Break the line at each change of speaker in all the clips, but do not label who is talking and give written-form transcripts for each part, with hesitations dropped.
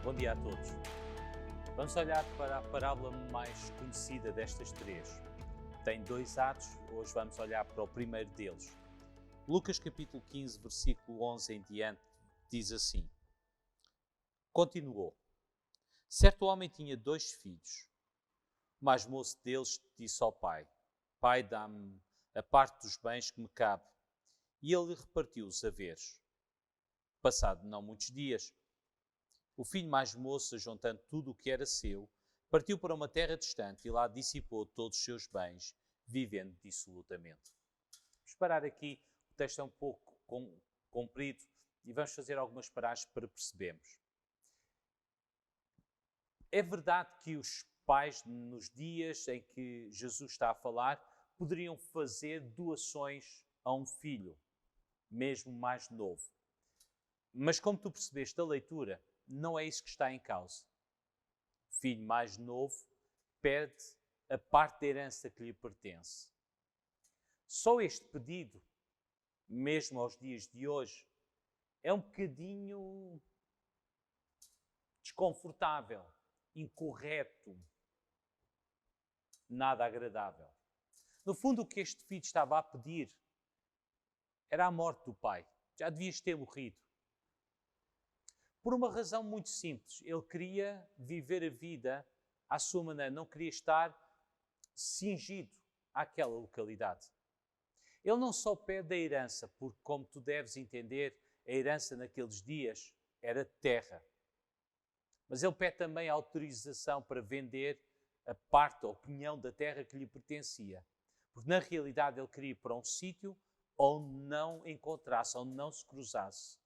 Bom dia a todos. Vamos olhar para a parábola mais conhecida destas três. Tem dois atos, hoje vamos olhar para o primeiro deles. Lucas capítulo 15, versículo 11 em diante, diz assim. Continuou. Certo homem tinha 2 filhos. O mais moço deles disse ao pai: Pai, dá-me a parte dos bens que me cabe. E ele lhe repartiu os haveres. Passado não muitos dias, o filho mais moço, juntando tudo o que era seu, partiu para uma terra distante e lá dissipou todos os seus bens, vivendo dissolutamente. Vamos parar aqui, o texto é um pouco comprido e vamos fazer algumas paragens para percebermos. É verdade que os pais, nos dias em que Jesus está a falar, poderiam fazer doações a um filho, mesmo mais novo. Mas como tu percebeste da leitura, não é isso que está em causa. O filho mais novo perde a parte da herança que lhe pertence. Só este pedido, mesmo aos dias de hoje, é um bocadinho desconfortável, incorreto, nada agradável. No fundo, o que este filho estava a pedir era a morte do pai. Já devias ter morrido. Por uma razão muito simples. Ele queria viver a vida à sua maneira, não queria estar cingido àquela localidade. Ele não só pede a herança, porque, como tu deves entender, a herança naqueles dias era terra. Mas ele pede também a autorização para vender a parte, a opinião da terra que lhe pertencia. Porque, na realidade, ele queria ir para um sítio onde não encontrasse, onde não se cruzasse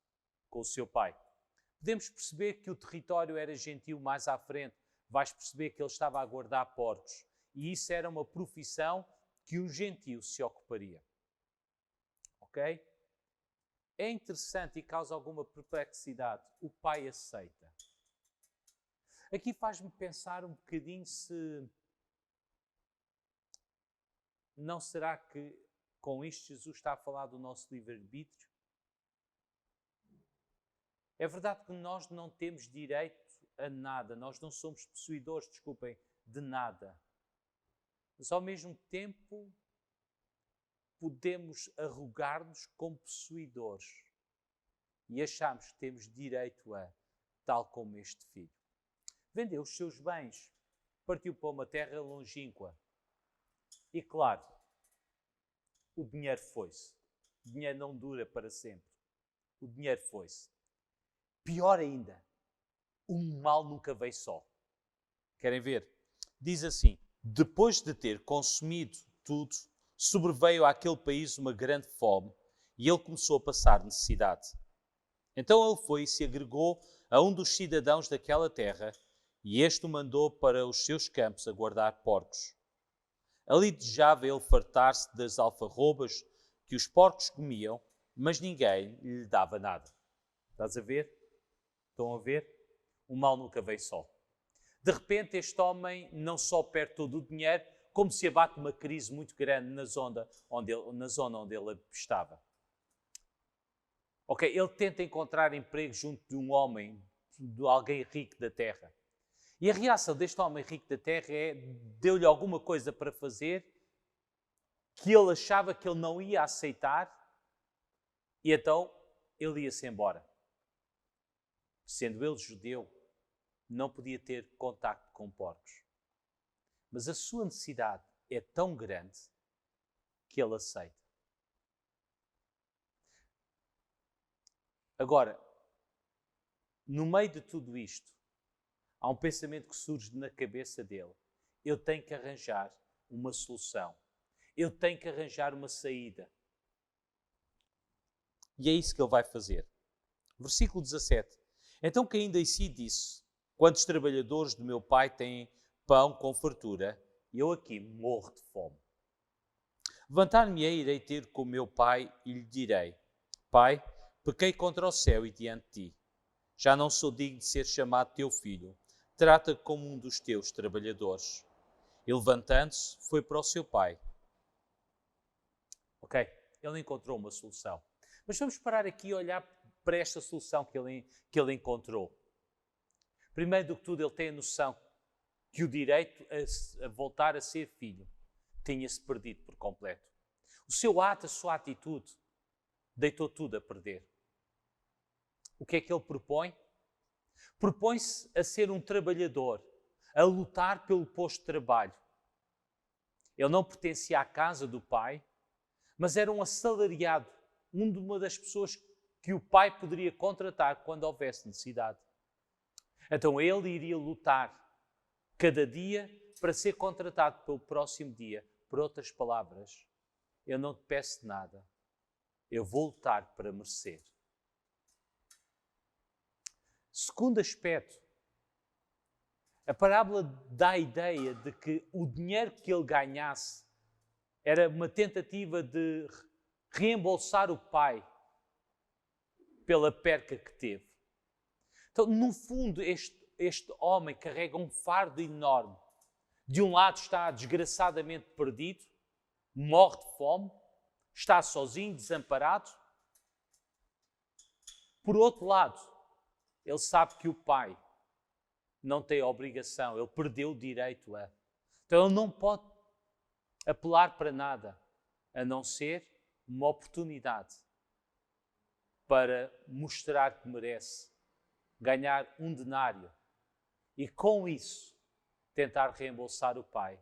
com o seu pai. Podemos perceber que o território era gentil mais à frente. Vais perceber que ele estava a guardar porcos. E isso era uma profissão que o gentio se ocuparia. Ok? É interessante e causa alguma perplexidade. O pai aceita. Aqui faz-me pensar um bocadinho se não será que com isto Jesus está a falar do nosso livre-arbítrio? É verdade que nós não temos direito a nada, nós não somos possuidores, desculpem, de nada. Mas ao mesmo tempo podemos arrogar-nos como possuidores e achamos que temos direito a, tal como este filho. Vendeu os seus bens, partiu para uma terra longínqua. E claro, o dinheiro foi-se. O dinheiro não dura para sempre. O dinheiro foi-se. Pior ainda, o mal nunca veio só. Querem ver? Diz assim, depois de ter consumido tudo, sobreveio àquele país uma grande fome e ele começou a passar necessidade. Então ele foi e se agregou a um dos cidadãos daquela terra e este o mandou para os seus campos a guardar porcos. Ali desejava ele fartar-se das alfarrobas que os porcos comiam, mas ninguém lhe dava nada. Estás a ver? Estão a ver? O mal nunca vem só. De repente, este homem não só perde todo o dinheiro, como se abate uma crise muito grande na zona onde ele estava. Ok, ele tenta encontrar emprego junto de um homem, de alguém rico da terra. E a reação deste homem rico da terra é, deu-lhe alguma coisa para fazer que ele achava que ele não ia aceitar e então ele ia-se embora. Sendo ele judeu, não podia ter contacto com porcos. Mas a sua necessidade é tão grande que ele aceita. Agora, no meio de tudo isto, há um pensamento que surge na cabeça dele. Eu tenho que arranjar uma solução. Eu tenho que arranjar uma saída. E é isso que ele vai fazer. Versículo 17. Então caindo em si disse, quantos trabalhadores do meu pai têm pão com fartura, e eu aqui morro de fome. Levantar-me-ei, irei ter com meu pai e lhe direi, Pai, pequei contra o céu e diante de ti. Já não sou digno de ser chamado teu filho. Trata-me como um dos teus trabalhadores. E levantando-se, foi para o seu pai. Ok, ele encontrou uma solução. Mas vamos parar aqui e olhar para esta solução que ele encontrou. Primeiro do que tudo, ele tem a noção que o direito a voltar a ser filho tinha-se perdido por completo. O seu ato, a sua atitude, deitou tudo a perder. O que é que ele propõe? Propõe-se a ser um trabalhador, a lutar pelo posto de trabalho. Ele não pertencia à casa do pai, mas era um assalariado, uma das pessoas que o pai poderia contratar quando houvesse necessidade. Então ele iria lutar cada dia para ser contratado pelo próximo dia. Por outras palavras, eu não te peço nada, eu vou lutar para merecer. Segundo aspecto, a parábola dá a ideia de que o dinheiro que ele ganhasse era uma tentativa de reembolsar o pai pela perca que teve. Então, no fundo, este homem carrega um fardo enorme. De um lado está desgraçadamente perdido, morre de fome, está sozinho, desamparado. Por outro lado, ele sabe que o pai não tem a obrigação, ele perdeu o direito a. Então ele não pode apelar para nada, a não ser uma oportunidade para mostrar que merece, ganhar um denário e com isso tentar reembolsar o pai,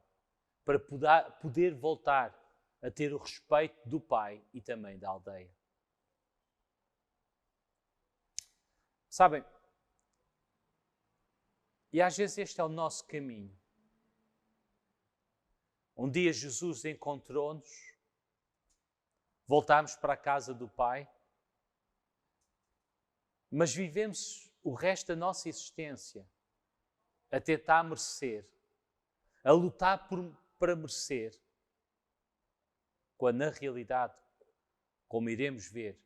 para poder voltar a ter o respeito do pai e também da aldeia. Sabem, e às vezes este é o nosso caminho. Um dia Jesus encontrou-nos, voltámos para a casa do Pai, mas vivemos o resto da nossa existência a tentar merecer, a lutar para merecer, quando na realidade, como iremos ver,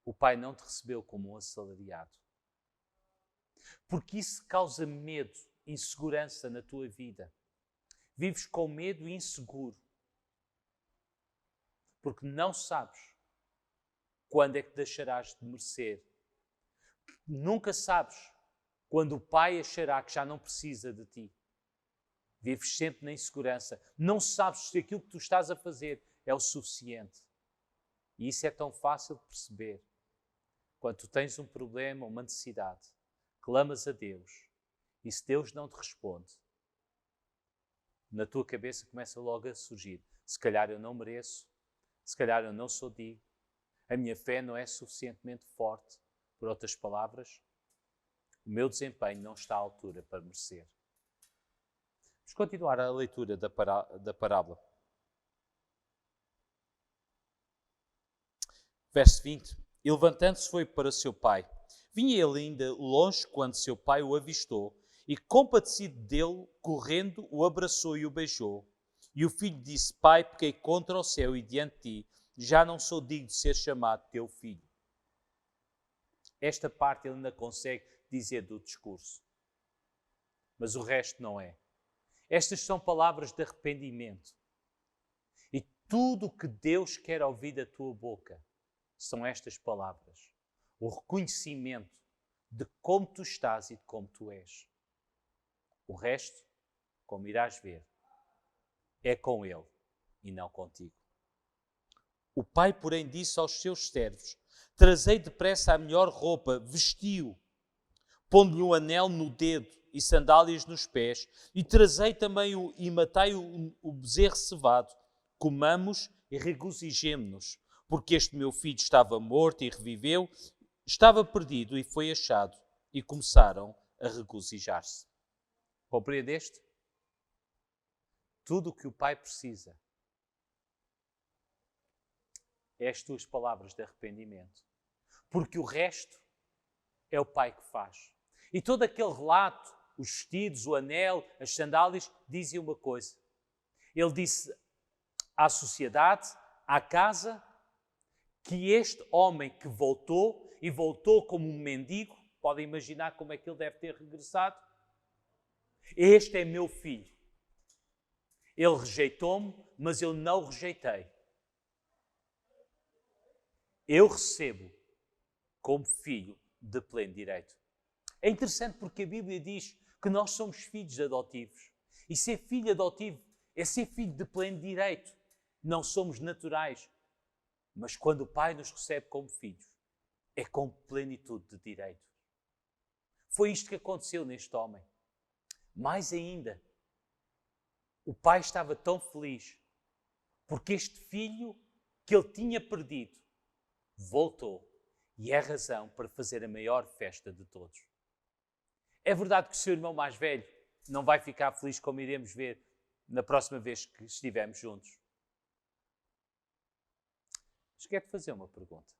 o Pai não te recebeu como um assalariado. Porque isso causa medo, insegurança na tua vida. Vives com medo e inseguro. Porque não sabes quando é que deixarás de merecer. Nunca sabes quando o Pai achará que já não precisa de ti. Vives sempre na insegurança. Não sabes se aquilo que tu estás a fazer é o suficiente. E isso é tão fácil de perceber. Quando tu tens um problema, uma necessidade, clamas a Deus e se Deus não te responde, na tua cabeça começa logo a surgir: se calhar eu não mereço, se calhar eu não sou digno, a minha fé não é suficientemente forte. Por outras palavras, o meu desempenho não está à altura para merecer. Vamos continuar a leitura da parábola. Verso 20. E levantando-se foi para seu pai. Vinha ele ainda longe quando seu pai o avistou e, compadecido dele, correndo, o abraçou e o beijou. E o filho disse: Pai, pequei contra o céu e diante de ti, já não sou digno de ser chamado teu filho. Esta parte ele ainda consegue dizer do discurso, mas o resto não é. Estas são palavras de arrependimento. E tudo o que Deus quer ouvir da tua boca são estas palavras. O reconhecimento de como tu estás e de como tu és. O resto, como irás ver, é com Ele e não contigo. O pai, porém, disse aos seus servos: Trazei depressa a melhor roupa, vestiu, pondo-lhe um anel no dedo e sandálias nos pés, e trazei também e matai o bezerro cevado. Comamos e regozijemo-nos, porque este meu filho estava morto e reviveu, estava perdido e foi achado. E começaram a regozijar-se. Compreendeste? Tudo o que o pai precisa é as tuas palavras de arrependimento. Porque o resto é o pai que faz. E todo aquele relato, os vestidos, o anel, as sandálias, dizem uma coisa. Ele disse à sociedade, à casa, que este homem que voltou, e voltou como um mendigo, podem imaginar como é que ele deve ter regressado. Este é meu filho. Ele rejeitou-me, mas eu não o rejeitei. Eu recebo como filho de pleno direito. É interessante porque a Bíblia diz que nós somos filhos adotivos. E ser filho adotivo é ser filho de pleno direito. Não somos naturais. Mas quando o Pai nos recebe como filhos, é com plenitude de direito. Foi isto que aconteceu neste homem. Mais ainda, o pai estava tão feliz porque este filho que ele tinha perdido voltou. E é a razão para fazer a maior festa de todos. É verdade que o seu irmão mais velho não vai ficar feliz, como iremos ver na próxima vez que estivermos juntos. Mas quero-te fazer uma pergunta.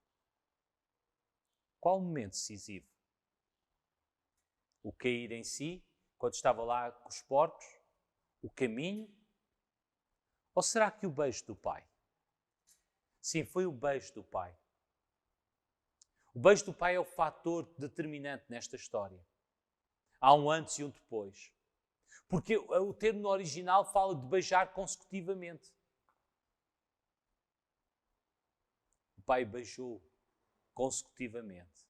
Qual o momento decisivo? O cair em si, quando estava lá com os porcos? O caminho? Ou será que o beijo do pai? Sim, foi o beijo do pai. O beijo do pai é o fator determinante nesta história. Há um antes e um depois. Porque o termo no original fala de beijar consecutivamente. O pai beijou consecutivamente,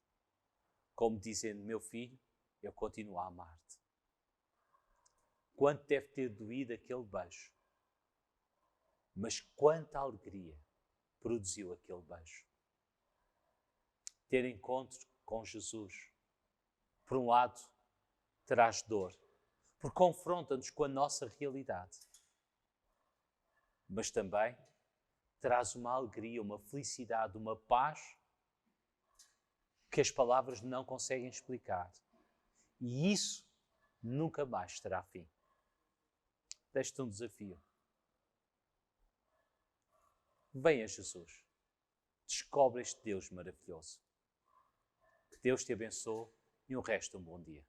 como dizendo: meu filho, eu continuo a amar-te. Quanto deve ter doído aquele beijo, mas quanta alegria produziu aquele beijo. Ter encontro com Jesus, por um lado, traz dor, porque confronta-nos com a nossa realidade, mas também traz uma alegria, uma felicidade, uma paz que as palavras não conseguem explicar. E isso nunca mais terá fim. Deixo-te um desafio. Vem a Jesus. Descobre este Deus maravilhoso. Que Deus te abençoe e um resto de um bom dia.